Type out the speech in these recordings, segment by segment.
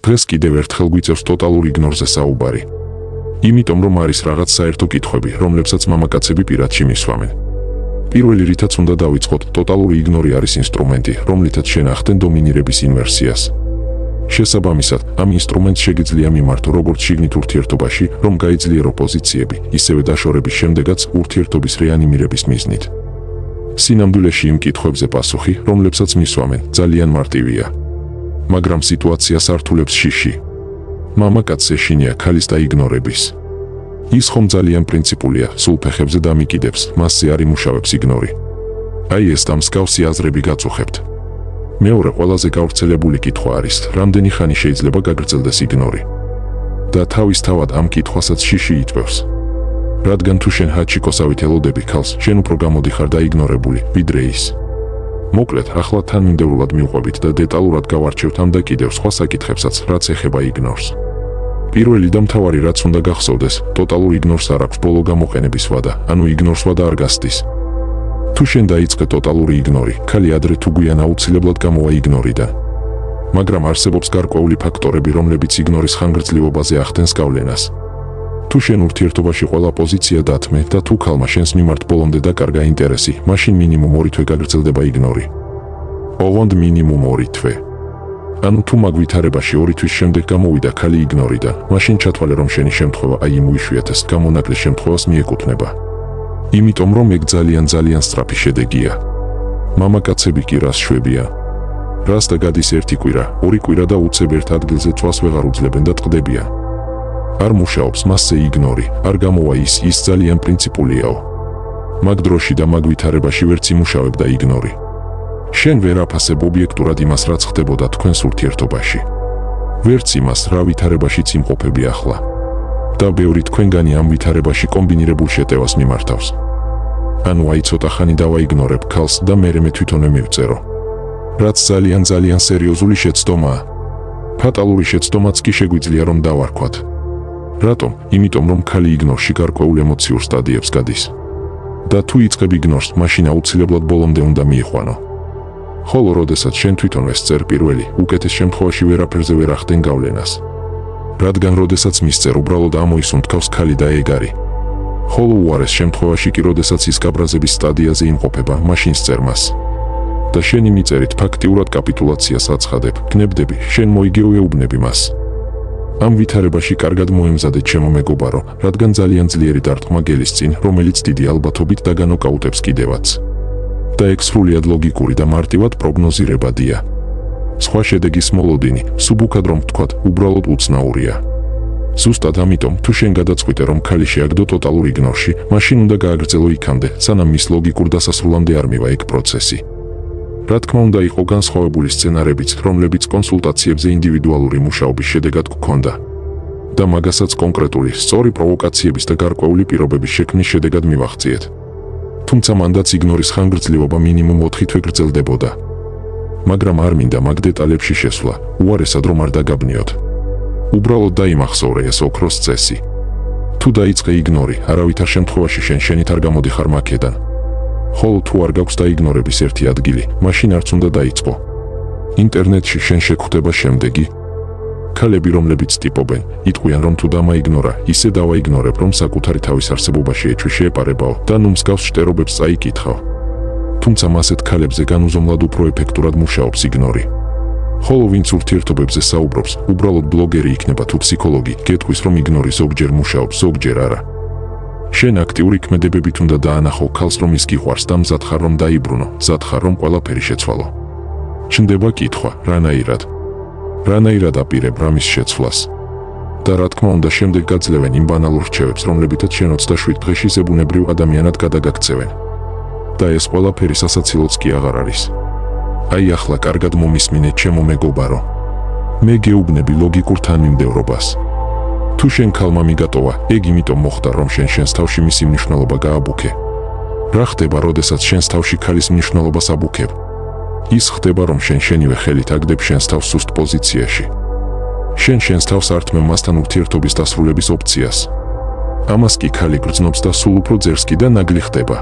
დღეს კიდევ ერთხელ გვიწევს ტოტალურ იგნორზე საუბარი. იმიტომ რომ არის რაღაც საერთო კითხვები, რომლებსაც მამაკაცები პირადში მისვამენ. პირველი რითაც უნდა დავიწყოთ, ტოტალური იგნორი არის ინსტრუმენტი, რომლითაც შენახდენ დომინირების ინვერსიას. შესაბამისად, ამ ინსტრუმენტს შეგიძლია მიმართო როგორც შიგნით ურთიერთობაში, რომ გაიძლიერო პოზიციები, ისევე დაშორების შემდეგაც ურთიერთობის რეანიმირების მიზნით. სინამდვილეში იმ კითხვებზე პასუხი, რომლებსაც მისვამენ, ძალიან მარტივია. მაგრამ სიტუაციას ართულებს შიში. მამაკაცს ეშინია ქალის დაიგნორების. ის ხომ ძალიან პრინციპულია, სულ ფეხებზე დამიკიდებს, მასზე არ იმუშავებს იგნორი. აი ეს და მსგავსი აზრები გაწუხებთ. მეორე ყველაზე გავრცელებული კითხვა არის, რამდენი ხანი შეიძლება გაგრძელდეს იგნორი. და თავისთავად ამ კითხვასაც შიში იწვევს. რადგან თუ შენ ჰაჩიკოსავით ელოდები ქალს, შენ უფრო გამოდიხარ დაიგნორებული, ვიდრე ის. მოკლედ, ახლა თანმიმდევრულად მივყვებით და დეტალურად გავარჩევთ ამ და კიდევ სხვა საკითხებსაც, რაც ეხება იგნორს. პირველი და მთავარი რაც უნდა გახსოვდეს, ტოტალურ იგნორს არ აქვს ბოლო გამოყენების ვადა, ანუ იგნორს ვადა არ გასდის. თუ შენ დაიწყე ტოტალური იგნორი, ქალი ადრე თუ გვიან აუცილებლად გამოვა იგნორიდან. მაგრამ არსებობს გარკვეული ფაქტორები, რომლებიც იგნორის ხანგრძლივობაზე ახდენს გავლენას. თუ შენ ურთიერთობაში ყველა პოზიცია დათმე და თუ ქალმა შენს მიმართ ბოლომდე დაკარგა ინტერესი, მაშინ მინიმუმ 2 თვე გაგრძელდება იგნორი. ოღონდ მინიმუმ 2 თვე. ანუ თუ მაგ ვითარებაში 2 თვის შემდეგ გამოვიდა ქალი იგნორიდან, მაშინ ჩათვალე რომ შენი შემთხვევა აი იმ უიშვიათეს გამონაკლისს შემთხვევას მიეკუთვნება. იმიტომ რომ ეგ ძალიან სწრაფი შედეგია. მამაკაცები კი რას შვებიან? რას და გადის 1 კვირა, 2 კვირა და უცებ ერთ ადგილზე წვას ვეღარ უძლებენ და ტყდებიან. არ მუშაობს მასზე იგნორი, არ გამოვა ის ძალიან პრინციპულიაო. მაგ დროში და მაგ ვითარებაში ვერც იმუშავებდა იგნორი. შენ ვერ აფასებ ობიექტურად იმას, რაც ხდებოდა თქვენს ურთიერთობაში. ვერც იმას, რა ვითარებაშიც იმყოფები ახლა. და ბევრი თქვენგანი ამ ვითარებაში კომბინირებულ შეტევას მიმართავს. ანუ აი ცოტა ხანი დავაიგნორებ ქალს და მერე მე თვითონვე მივწერო. რაც ძალიან სერიოზული შეცდომაა. ფატალური შეცდომაც კი შეგვიძლია რომ დავარქვათ. რატომ? იმიტომ რომ ქალი იგნორში გარკვეულ ემოციურ სტადიებს გადის. და თუ იწყებ იგნორს, მაშინ აუცილებლად ბოლომდე უნდა მიიყვანო. ხოლო როდესაც შენ თვითონვე სწერ პირველი, უკეთეს შემთხვევაში ვერაფერზე ვერ ახდენ გავლენას. რადგან როდესაც მისწერ უბრალოდ ამოისუნთქავს ქალი და ეგარი. ხოლო უარეს შემთხვევაში კი როდესაც ის გაბრაზების სტადიაზე იმყოფება, მაშინ სწერ მას. და შენი მიწერით ფაქტიურად კაპიტულაციას აცხადებ, გნებდები, შენ მოიგეუბნები მას. ამ ვითარებაში კარგად მოემზადე ჩემო მეგობარო, რადგან ძალიან ძლიერი დარტყმა გელის წინ, რომელიც დიდი ალბათობით დაგანოკაუტებს კიდევაც. და ეგ სრულიად ლოგიკური და მარტივად პროგნოზირებადია. სხვა შედეგის მოლოდინი, სუბუქად რომ ვთქვათ, უბრალოდ უცნაურია. ზუსტად ამიტომ, თუ შენ გადაწყვიტე რომ ქალი შეაგდო ტოტალურ იგნორში, მაშინ უნდა გააგრძელო იქამდე, სანამ მის ლოგიკურ დასასრულამდე არ მივა ეგ პროცესი. რა თქმა უნდა იყო განსხვავებული სცენარებიც, რომლებიც კონსულტაციებზე ინდივიდუალური მუშაობის შედეგად გქონდა. და მაგასაც კონკრეტული, სწორი პროვოკაციების და გარკვეული პირობების შექმნის შედეგად მივახციეთ. თუმცა მანდაც იგნორის ხანგრძლივობა მინიმუმ 4 თვე გრძელდებოდა. მაგრამ არ მინდა მაგ დეტალებში შესვლა, უარესად რომ არ დაგაბნიოთ. უბრალოდ დაიმახსოვრე ეს ოქროს წესი. თუ დაიწყე იგნორი, არავითარ შემთხვევაში შენით არ გამოდიხარ მაქედან. ხოლო თუ არ გაქვს დაიგნორების ერთი ადგილი, მაშინ არც უნდა დაიწყო. ინტერნეტში შენ შეგხვდება შემდეგი ქალები, რომლებიც ტიპობენ, იტყვიან რომ თუ დამაიგნორა, ისე დავაიგნორებ, რომ საკუთარი თავის არსებობაში ეჭვი შეეპარებაო და ნუ მსგავს შტერობებს წაიკითხავ. თუმცა მასეთ ქალებზე განუზომლად უფრო ეფექტურად მუშაობს იგნორი. ხოლო ვინც ურთიერთობებზე საუბრობს, უბრალოდ ბლოგერი იქნება თუ ფსიქოლოგი, გეტყვის რომ იგნორი ზოგჯერ მუშაობს, ზოგჯერ არა. შენ აქტიური ქმედებებით უნდა დაანახო ქალს რომ ის გიყვარს და მზად ხარ რომ დაიბრუნო, მზად ხარ რომ ყველაფერი შეცვალო. ჩნდება კითხვა, რანაირად აპირებ რამის შეცვლას. და რა თქმა უნდა შემდეგ გაძლევენ იმ ბანალურ რჩევებს, რომლებითაც შენ 27 დღეში ზებუნებრივ ადამიანად გადაგაქცევენ. და ეს ყველაფერი სასაცილოც კი აღარ არის. აი ახლა კარგად მომისმინე ჩემო მეგობარო. მე გეუბნები ლოგიკურ თანმიმდევრობას. თუ შენ ქალმა მიგატოვა, ეგ იმიტომ მოხდა რომ შენს თავში მისი მნიშვნელობა გააბუქე. რა ხდება როდესაც შენს თავში ქალის მნიშვნელობას აბუქებ? ის ხდება რომ შენივე ხელით აგდებ შენს თავს სუსტ პოზიციაში. შენს თავს ართმევ მასთან ურთიერთობის დასრულების ოპციას. ამას კი ქალი გრძნობს და სულ უფრო ძერს კი და ნაგლი ხდება.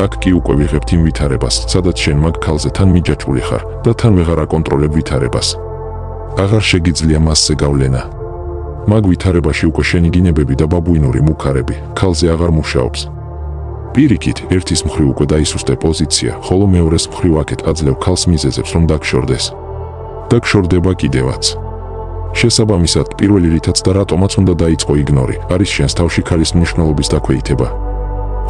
აქ კი უკვე ვიღებთ იმ ვითარებას, სადაც შენ მაგ ქალზე თან მიჯაჭვული ხარ და თან ვეღარ აკონტროლებ ვითარებას. აღარ შეგიძლია მასზე გავლენა. მაგ ვითარებაში უკვე შენი გინებები და ბაბუინური მუქარები ქალზე აღარ მუშაობს. პირიქით, ერთის მხრივ უკვე დაისუსტე პოზიცია, ხოლო მეორეს მხრივ აქეთ აძლევ ქალს მიზეზებს, რომ დაგშორდეს. და გშორდება კიდევაც. შესაბამისად, პირველი რითაც და რატომაც უნდა დაიწყო იგნორი, არის შენს თავში ქალის მნიშვნელობის დაქვეითება.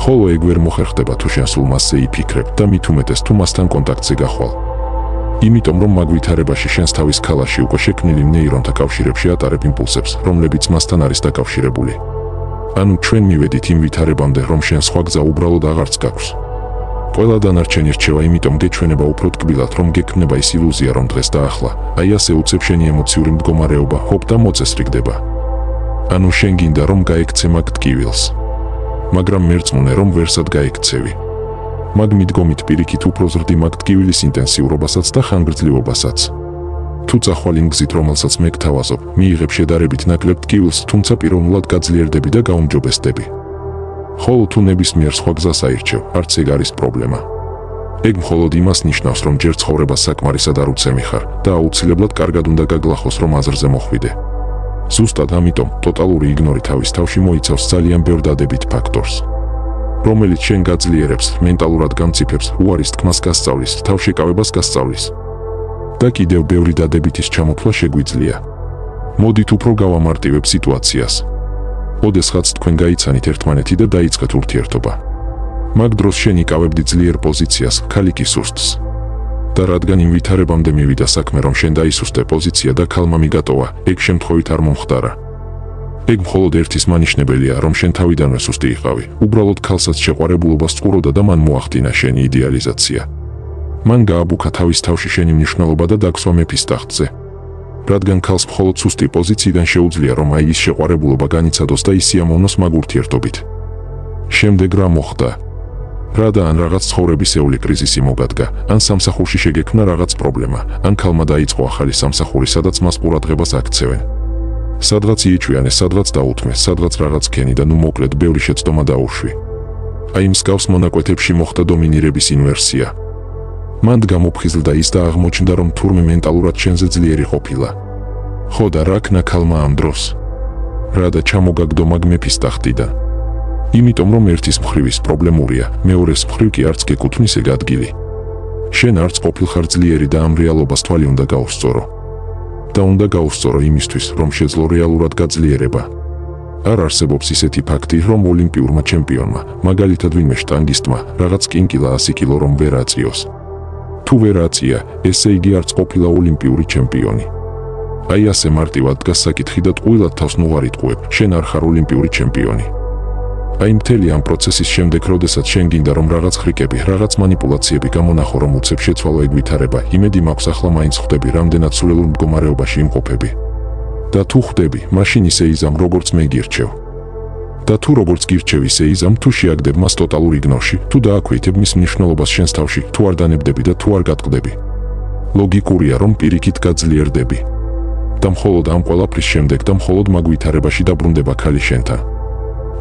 ხოლო ეგ ვერ მოხერხდება თუ შენ სულ მასზე იფიქრებ და მით უმეტეს თუ მასთან კონტაქტზე გახვალ. იმიტომ რომ მაგ ვითარებაში შენს თავის ქალაში უკვე შექმნილი ნეირონთა კავშირებში ატარებ იმპულსებს, რომლებიც მასთან არის დაკავშირებული. ანუ ჩვენ მივედით იმ ვითარებამდე, რომ შენ სხვა გზა უბრალოდ აღარც გაქვს. ყველა დანარჩენი რჩევა იმიტომ გეჩვენება უფრო ტკბილად, რომ გექმნება ის ილუზია, რომ დღეს და ახლა, აი ასე უცებ შენი ემოციური მდგომარეობა ჰოპ და მოწესრიგდება. ანუ შენ გინდა რომ გაექცე მაგ ტკივილს. მაგრამ მერწმუნე რომ ვერსად გაექცევი. მაგ მიდგომით პირიქით უფრო ზრდი მაგ ტკივილის ინტენსიურობასაც და ხანგრძლივობასაც. თუ წახვალ იმ გზით, რომელსაც მე გთავაზობ, მიიღებ შედარებით ნაკლებ ტკივილს, თუმცა პიროვნულად გაძლიერდები და გაუმჯობესდები. ხოლო თუ ნებისმიერ სხვა გზას აირჩევ, არც ეგ არის პრობლემა. ეგ მხოლოდ იმას ნიშნავს, რომ ჯერ ცხოვრებას საკმარისად არ უცემი ხარ და აუცილებლად კარგად უნდა გაგლახოს, რომ აზრზე მოხვიდე. ზუსტად ამიტომ ტოტალური იგნორი თავის თავში მოიცავს ძალიან ბევრ დადებით ფაქტორს, რომელიც შენ გაძლიერებს, მენტალურად გამწიფებს, უარის თქმას გასწავლის, თავშეკავებას გასწავლის. და კიდევ ბევრი დადებითის ჩამოთვლა შეგვიძლია. მოდით უფრო გავამარტივებ სიტუაციას. ოდესღაც თქვენ გაიცანით ერთმანეთი და დაიწყეთ ურთიერთობა. მაგ დროს შენ იკავებდი ძლიერ პოზიციას, ქალი კი სუსტს. და რადგან იმ ვითარებამდე მივიდა საქმე, რომ შენ დაისუსტე პოზიცია და ქალმა მიგატოვა, ეგ შემთხვევით არ მომხდარა. ეგ მხოლოდ ერთის მანიშნებელია, რომ შენ თავიდანვე სუსტი იყავი, უბრალოდ ქალსაც შეყვარებულობას წყუროდა და მან მოახდინა შენი იდეალიზაცია. მან გააბუქა თავის თავში შენი მნიშვნელობა და დაგსვა მეფის ტახტზე. რადგან ქალს მხოლოდ სუსტი პოზიციიდან შეუძლია, რომ აი ის შეყვარებულობა განიცადოს და ის სიამოვნოს მაგ ურთიერთობით. შემდეგ რა მოხდა? რა და ან რაღაც ცხოვრებისეული კრიზისი მოგადგა, ან სამსახურში შეგექმნა რაღაც პრობლემა, ან ქალმა დაიწყო ახალი სამსახური, სადაც მას ყურადღებას აქცევენ. სადღაც იეჭვიანე, სადღაც დაუთმე, სადღაც რაღაც ქენი და ნუ მოკლედ ბევრი შეცდომა დაუშვი. აი მსგავს მონაკვეთებში მოხდა დომინირების ინვერსია. მან გამოფხიზლდა ის და აღმოჩნდა, რომ თურმე მენტალურად შენზე ძლიერი ყოფილა. ხო და რა ქნა ქალმა ამ დროს? რა და ჩამოგაგდო მაგ მეფის ტახტიდან? იმიტომ რომ ერთის მხრივ ის პრობლემურია, მეორეს მხრივ კი არც გეკუთვნის ეგ ადგილი. შენ არც ყოფილხარ ძლიერი და ამ რეალობას თვალი უნდა გაუსწორო. და უნდა გაუსწორო იმისთვის, რომ შეძლო რეალურად გაძლიერება. არ არსებობს ისეთი ფაქტი, რომ ოლიმპიურმა ჩემპიონმა, მაგალითად ვინმე შტანგისტმა, რაღაც კინკილა 100 კილო რომ ვერ აწიოს. თუ ვერ აწია, ესე იგი არც ყოფილა ოლიმპიური ჩემპიონი. აი ასე მარტივად დგას საკითხი და ტყუილად თავს ნუღარ იტყუებ, შენ არ ხარ ოლიმპიური ჩემპიონი. აი მთელი ამ პროცესის შემდეგ, როდესაც შენ გინდა რომ რაღაც ხრიკები, რაღაც манипуляციები გამონახო, რომ უცებ შეცვალო ეგ ვითარება, იმედი მაქვს ახლა მაინც ხვდები, რამდენად სულელურ მდგომარეობაში იმყოფები. და თუ ხვდები, მაშინ ისე იზამ, როგორც მე გირჩევ. და თუ როგორც გირჩევ ისე იზამ, თუ შეაგდებ მას ტოტალურ იგნორში, თუ დააქვეითებ მის მნიშვნელობას შენს თავში, თუ არ დანებდები და თუ არ გატყდები. ლოგიკურია, რომ პირიქით გაძლიერდები. და მხოლოდ ამ ყველაფრის შემდეგ და მხოლოდ მაგ ვითარებაში დაბრუნდება ქალი შენთან.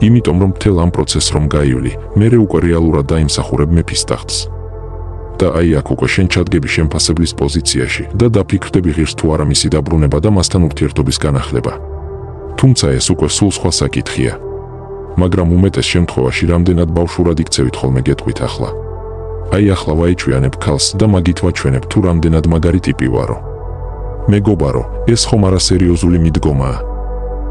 იმიტომ რომ მთელ ამ პროცესს რომ გაივლი, მერე უკვე რეალურად დაიმსახურებ მეფის ტახტს. და აი აქ უკვე შენ ჩადგები შემფასებლის პოზიციაში და დაფიქრდები ღირს თუ არა მისი დაბრუნება და მასთან ურთიერთობის განახლება. თუმცა ეს უკვე სულ სხვა საკითხია. მაგრამ უმეტეს შემთხვევაში რამდენად ბავშვურად იქცევით ხოლმე გეტყვით ახლა. აი ახლა ვაიჩვიანებ ქალს და მაგით ვაჩვენებ თუ რამდენად მაგარი ტიპი ვარო. მეგობარო, ეს ხომ არა სერიოზული მიდგომაა.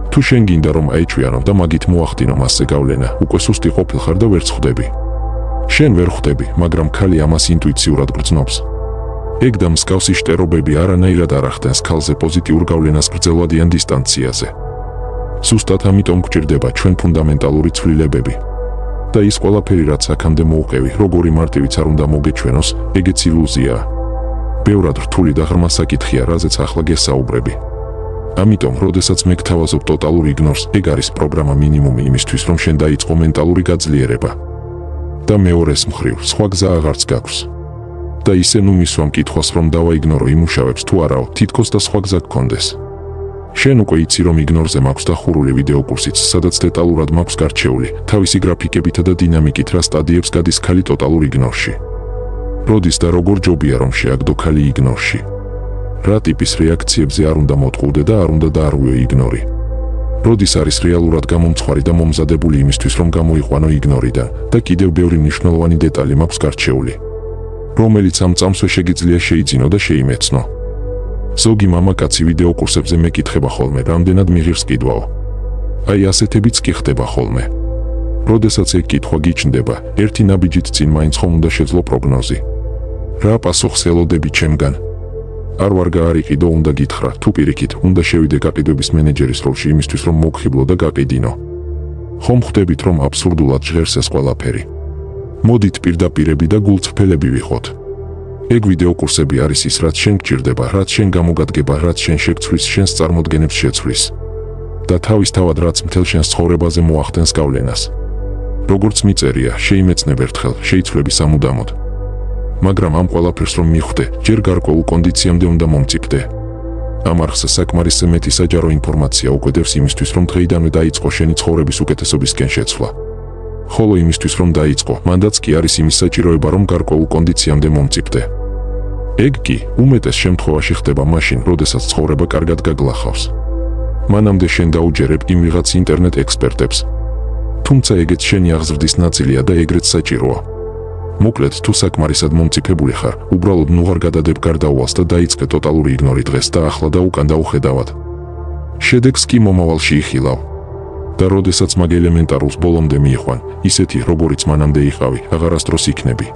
თუ შენ გინდა რომ აიჩვიანო და მაგით მოახდინო მასზე გავლენა, უკვე სუსტი ყოფილხარ და ვერ ხვდები. შენ ვერ ხვდები, მაგრამ ქალი ამას ინტუიციურად გრძნობს. ეგ და მსგავსი შტერობები არანაირად არ ახდენს ქალზე პოზიტიურ გავლენას გრძელვადიან დისტანციაზე. ზუსტად ამიტომ გვჭირდება ჩვენ ფუნდამენტალური ცვლილებები. და ის ყველაფერი, რაც აქამდე მოუყევი, როგორი მარტივიც არ უნდა მოგეჩვენოს, ეგეც ილუზიაა. ბევრად რთული და ღრმა საკითხია, რაზეც ახლა გესაუბრები. ამიტომ, როდესაც მე გთავაზობ ტოტალურ იგნორს, ეგ არის პროგრამა მინიმუმი იმისთვის, რომ შენ დაიწყო მენტალური გაძლიერება. და მეორეს მხრივ, სხვა გზა აღარც გაქვს. და ისე ნუ მისვამ კითხვას, რომ დავაიგნორო იმუშავებს თუ არაო, თითქოს და სხვა გზა გქონდეს. შენ უკვე იცი, რომ იგნორზე მაქვს დახურული ვიდეო კურსიც, სადაც დეტალურად მაქვს გარჩეული, თავისი გრაფიკებითა და დინამიკით რა სტადიებს გადის ქალი ტოტალურ იგნორში. როდის და როგორ ჯობია რომ შეაგდო ქალი იგნორში. რა ტიპის რეაქციებზე არ უნდა მოტყუდე და არ უნდა დაარღვიო იგნორი. როდის არის რეალურად გამომცხვარი და მომზადებული იმისთვის, რომ გამოიყვანო იგნორიდან და კიდევ ბევრი მნიშვნელოვანი დეტალი მაქვს გარჩეული, რომელიც ამ წამსვე შეგიძლია შეიძინო და შეიმეცნო. ზოგი მამაკაცი ვიდეო კურსებზე მეკითხება ხოლმე, რამდენად მიღირს კიდვაო. აი ასეთებიც კი ხდება ხოლმე. როდესაც ეგ კითხვა გიჩნდება, ერთი ნაბიჯით წინ მაინც ხომ უნდა შეძლო პროგნოზი. რა პასუხს ელოდები ჩემგან? არ ვარ გაარიყიდო, უნდა გითხრა, თუ პირიქით, უნდა შევიდე გაყიდვების მენეჯერის როლში იმისთვის, რომ მოგხიბლო და გაყიდინო. ხომ ხვდებით, რომ აბსურდულად ჟღერს ეს ყველაფერი? მოდით პირდაპირები და გულწრფელები ვიყოთ. ეგ ვიდეო კურსები არის ის, რაც შენ გჭირდება, რაც შენ გამოგადგება, რაც შენ შეგცვლის, შენს წარმოდგენებს შეცვლის და თავისთავად რაც მთელ შენს ცხოვრებაზე მოახდენს გავლენას. როგორც მიწერია, შეიმეცნებ ერთხელ, შეიცვლები სამუდამოდ. მაგრამ ამ ყველაფერს რომ მიხვდე, ჯერ გარკვეულ კონდიციამდე უნდა მომწიფდე. ამ არხზე საკმარისზე მეტი საჯარო ინფორმაცია უკვეთებს იმისთვის, რომ დღეიდანვე დაიწყო შენი ცხოვრების უკეთესობისკენ შეცვლა. ხოლო იმისთვის, რომ დაიწყო, მანდაც კი არის იმის საჭიროება, რომ გარკვეულ კონდიციამდე მომწიფდე. ეგ კი უმეტეს შემთხვევაში ხდება მაშინ, როდესაც ცხოვრება კარგად გაგლახავს. მანამდე შენ დაუჯერებ იმ ვიღაც ინტერნეტ ექსპერტებს. თუმცა ეგეც შენი აღზრდის ნაწილია და ეგრეც საჭიროა. მოკლედ, თუ საკმარისად მომწიფებული ხარ, უბრალოდ ნუ არ გადადებ გარდაუვალს და დაიწყე ტოტალური იგნორი დღეს და ახლა და უკან დაუხედავად. შედეგს კი მომავალში იხილავ. და როდესაც მაგ ელემენტარულს ბოლომდე მიიყვან, ისეთი, როგორიც მანამდე იყავი, აღარასდროს იქნები.